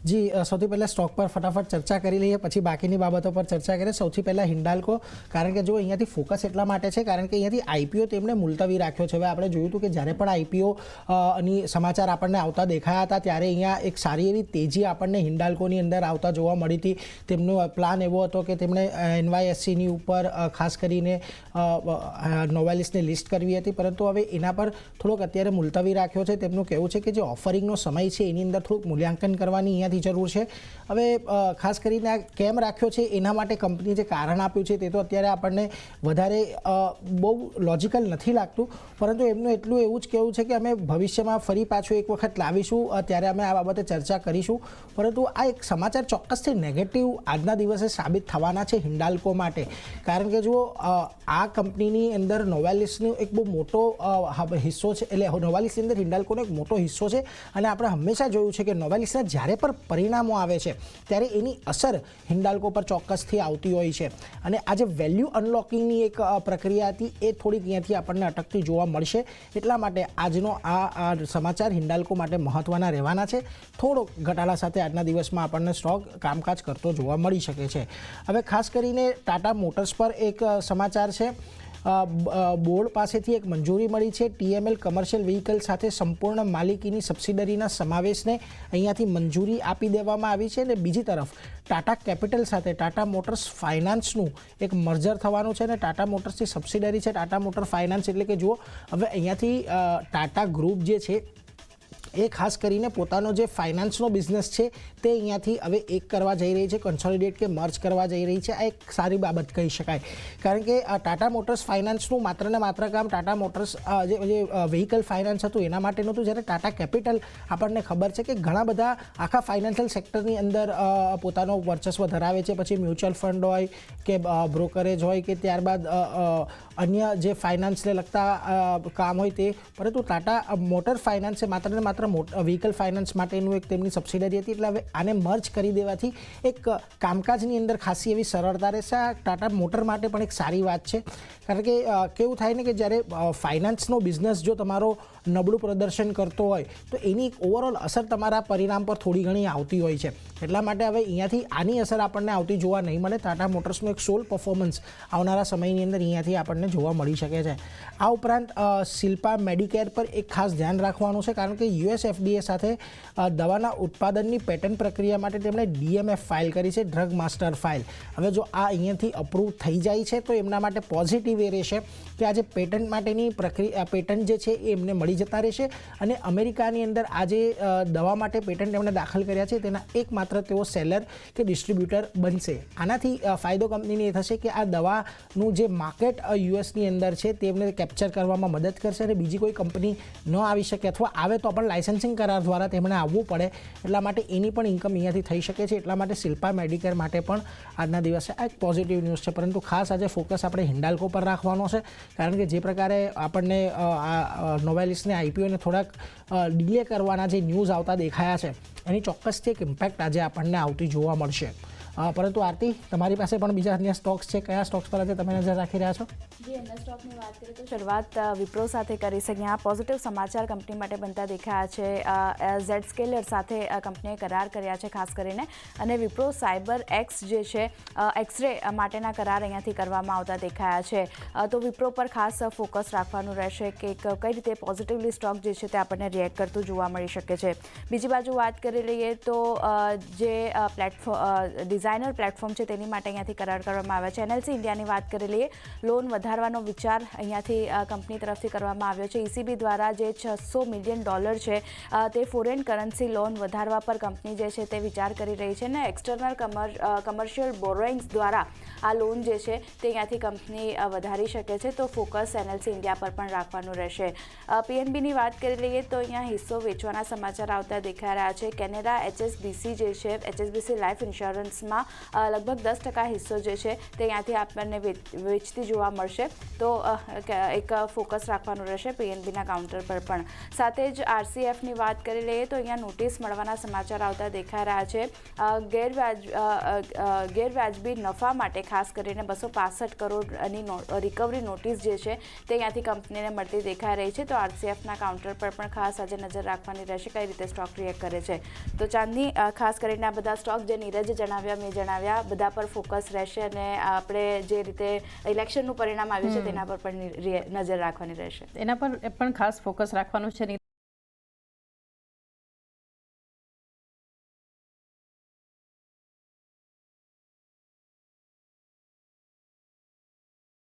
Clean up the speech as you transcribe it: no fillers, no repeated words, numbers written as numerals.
જી સૌથી પહેલાં સ્ટોક પર ફટાફટ ચર્ચા કરી લઈએ, પછી બાકીની બાબતો પર ચર્ચા કરીએ. સૌથી પહેલાં હિન્ડાલ્કો, કારણ કે જો અહીંયાથી ફોકસ એટલા માટે છે કારણ કે અહીંયાથી આઈપીઓ તેમણે મુલતવી રાખ્યો છે. હવે આપણે જોયું હતું કે જ્યારે પણ આઈપીઓ ની સમાચાર આપણને આવતા દેખાયા હતા ત્યારે અહીંયા એક સારી એવી તેજી આપણને હિન્ડાલ્કોની અંદર આવતા જોવા મળી હતી. તેમનો પ્લાન એવો હતો કે તેમણે NYSEની ઉપર ખાસ કરીને નોવેલિસને લિસ્ટ કરવી હતી, પરંતુ હવે એના પર થોડોક અત્યારે મુલતવી રાખ્યો છે. તેમનું કહેવું છે કે જે ઓફરિંગનો સમય છે એની અંદર થોડુંક મૂલ્યાંકન કરવાની અહીંયાથી જરૂર છે. હવે ખાસ કરીને આ કેમ રાખ્યો છે એના માટે કંપની જે કારણ આપ્યું છે તે તો અત્યારે આપણને વધારે બહુ લોજિકલ નથી લાગતું, પરંતુ એમનું એટલું એવું જ કહેવું છે કે અમે ભવિષ્યમાં ફરી પાછું એક વખત લાવીશું, ત્યારે અમે આ બાબતે ચર્ચા કરીશું. પરંતુ આ એક સમાચાર ચોક્કસથી નેગેટિવ આજના દિવસે સાબિત થવાના છે હિન્ડાલ્કો માટે, કારણ કે જો આ કંપનીની અંદર નોવેલિસનો એક બહુ મોટો હિસ્સો છે, એટલે નોવેલિસની અંદર હિન્ડાલ્કોનો એક મોટો હિસ્સો છે. અને આપણે હંમેશા જોયું છે કે નોવેલિસના જ્યારે પણ પરિણામો આવે છે ત્યારે એની અસર હિન્ડાલ્કો પર ચોક્કસથી આવતી હોય છે. અને આ જે વેલ્યુ અનલોકિંગની એક પ્રક્રિયા હતી એ થોડીક અહીંયાથી આપણને અટકતી જોવા મળશે. એટલા માટે આજનો આ સમાચાર હિન્ડાલ્કો માટે મહત્ત્વના રહેવાના છે. થોડોક ઘટાડા સાથે આજના દિવસમાં આપણને સ્ટોક કામકાજ કરતો જોવા મળી શકે છે. હવે ખાસ કરીને ટાટા મોટર્સ પર એક સમાચાર છે. બોર્ડ પાસેથી એક મંજૂરી મળી છે. TML કમર્શિયલ વ્હીકલ સાથે સંપૂર્ણ માલિકીની સબસિડરીના સમાવેશને અહીંયાથી મંજૂરી આપી દેવામાં આવી છે. અને બીજી તરફ ટાટા કેપિટલ સાથે ટાટા મોટર્સ ફાઇનાન્સનું એક મર્જર થવાનું છે. અને ટાટા મોટર્સની સબસિડરી છે ટાટા મોટર ફાઇનાન્સ, એટલે કે જુઓ હવે અહીંયાથી ટાટા ગ્રુપ જે છે એ ખાસ કરીને પોતાનો જે ફાઇનાન્સનો બિઝનેસ છે તે અહીંયાથી હવે એક કરવા જઈ રહી છે, કન્સોલિડેટ કે મર્જ કરવા જઈ રહી છે. આ એક સારી બાબત કહી શકાય, કારણ કે ટાટા મોટર્સ ફાઇનાન્સનું માત્ર ને માત્ર કામ ટાટા મોટર્સ જે વ્હીકલ ફાઇનાન્સ હતું એના માટે નહોતું. જ્યારે ટાટા કેપિટલ આપણને ખબર છે કે ઘણા બધા આખા ફાઇનાન્શિયલ સેક્ટરની અંદર પોતાનો વર્ચસ્વ ધરાવે છે. પછી મ્યુચ્યુઅલ ફંડ હોય કે બ્રોકરેજ હોય કે ત્યારબાદ અન્ય જે ફાઇનાન્સને લગતા કામ હોય તે, પરંતુ ટાટા મોટર ફાઇનાન્સે માત્ર ને માત્ર વ્હીકલ ફાઇનાન્સ માટેનું એક તેમની સબસિડરી હતી. એટલે હવે આને મર્જ કરી દેવાથી એક કામકાજની અંદર ખાસી એવી સરળતા રહેશે. આ ટાટા મોટર માટે પણ એક સારી વાત છે, કારણ કે કેવું થાય ને કે જ્યારે ફાઇનાન્સનો બિઝનેસ જો તમારો નબળું પ્રદર્શન કરતો હોય તો એની એક ઓવરઓલ અસર તમારા પરિણામ પર થોડી ઘણી આવતી હોય છે. એટલા માટે હવે અહીંયાથી આની અસર આપણને આવતી જોવા નહીં મળે. ટાટા મોટર્સનું એક સોલ પરફોર્મન્સ આવનારા સમયની અંદર અહીંયાથી આપણને જોવા મળી શકે છે. આ ઉપરાંત શિલ્પા મેડિકેર પર એક ખાસ ધ્યાન રાખવાનું છે, કારણ કે US FDA સાથે દવાના ઉત્પાદનની પેટન્ટ પ્રક્રિયા માટે તેમણે DMF ફાઇલ કરી છે, ડ્રગ માસ્ટર ફાઇલ. હવે જો આ અહીંયાથી અપ્રૂવ થઈ જાય છે તો એમના માટે પોઝિટિવ એ રહેશે કે આજે પેટન્ટ માટેની પ્રક્રિયા પેટન્ટ જે છે એ એમને મળી જતા રહેશે. અને અમેરિકાની અંદર આજે દવા માટે પેટન્ટ એમણે દાખલ કર્યા છે તેના એકમાત્ર તેઓ સેલર કે ડિસ્ટ્રીબ્યુટર બનશે. આનાથી ફાયદો કંપનીને એ થશે કે આ દવાનું જે માર્કેટ USની અંદર છે તે એમને કેપ્ચર કરવામાં મદદ કરશે અને બીજી કોઈ કંપની ન આવી શકે, અથવા આવે તો પણ લાઇસન્સિંગ કરાર દ્વારા તેમણે આવવું પડે. એટલા માટે એની પણ ઇન્કમ અહીંયાથી થઈ શકે છે. એટલા માટે શિલ્પા મેડિકેર માટે પણ આજના દિવસે આ એક પોઝિટિવ ન્યૂઝ છે. પરંતુ ખાસ આજે ફોકસ આપણે હિન્ડાલ્કો પર રાખવાનો છે, કારણ કે જે પ્રકારે આપણને નોવેલિસને IPOને થોડાક ડિલે કરવાના જે ન્યૂઝ આવતા દેખાયા છે એની ચોક્કસથી એક ઇમ્પેક્ટ આજે આપણને આવતી જોવા મળશે. પરંતુ આરતી, તમારી પાસે પણ બીજા અન્ય સ્ટોક્સ છે. કયા સ્ટોક્સ પર આજે તમે નજર રાખી રહ્યા છો? જી, અન્ય સ્ટોકની વાત કરીએ તો શરૂઆત વિપ્રો સાથે કરી શકીએ. આ પોઝિટિવ સમાચાર કંપની માટે બનતા દેખાયા છે. ઝેડસ્કેલર સાથે કંપનીએ કરાર કર્યા છે ખાસ કરીને, અને વિપ્રો સાયબર એક્સ જે છે એક્સરે માટેના કરાર અહીંયાથી કરવામાં આવતા દેખાયા છે. તો વિપ્રો પર ખાસ ફોકસ રાખવાનું રહેશે કે કઈ રીતે પોઝિટિવલી સ્ટોક જે છે તે આપણને રિએક્ટ કરતું જોવા મળી શકે છે. બીજી બાજુ વાત કરી લઈએ તો જે ડિઝાઇનર પ્લેટફોર્મ છે તેની માટે અહીંયાથી કરાર કરવામાં આવ્યા છે. NLC ઇન્ડિયાની વાત કરી લઈએ, લોન વધારવાનો વિચાર અહીંયાથી કંપની તરફથી કરવામાં આવ્યો છે. ECB દ્વારા જે $600 મિલિયન છે તે ફોરેન કરન્સી લોન વધારવા પર કંપની જે છે તે વિચાર કરી રહી છે. અને એક્સટર્નલ કમર્શિયલ બોરોઇંગ્સ દ્વારા આ લોન જે છે તે અહીંયાથી કંપની વધારી શકે છે. તો ફોકસ NLC ઇન્ડિયા પર પણ રાખવાનું રહેશે. PNBની વાત કરી લઈએ તો અહીંયા હિસ્સો વેચવાના સમાચાર આવતા દેખાઈ રહ્યા છે. કેનેરા HSBC જે છે, HSBC લાઈફ ઇન્સ્યોરન્સમાં શેરમાં લગભગ 10% હિસ્સો જે છે તે અહીંયાથી આપણને વેચતી જોવા મળશે. તો એક ફોકસ રાખવાનું રહેશે પીએનબીના કાઉન્ટર પર પણ. સાથે જ આરસીએફની વાત કરી લઈએ તો અહીંયા નોટિસ મળવાના સમાચાર આવતા દેખાઈ રહ્યા છે. ગેરવ્યાજબી નફા માટે ખાસ કરીને 265 કરોડની રિકવરી નોટિસ જે છે તે અહીંયાથી કંપનીને મળતી દેખાઈ રહી છે. તો આરસીએફના કાઉન્ટર પર પણ ખાસ આજે નજર રાખવાની રહેશે કઈ રીતે સ્ટોક રિએક્ટ કરે છે. તો ચાંદની, ખાસ કરીને આ બધા સ્ટોક જે નીરજે જણાવ્યા, મેં જણાવ્યા, બધા પર ફોકસ રહેશે અને આપણે જે રીતે ઇલેક્શનનું પરિણામ આવ્યું છે તેના પર પણ નજર રાખવાની રહેશે. એના પર પણ ખાસ ફોકસ રાખવાનું છે.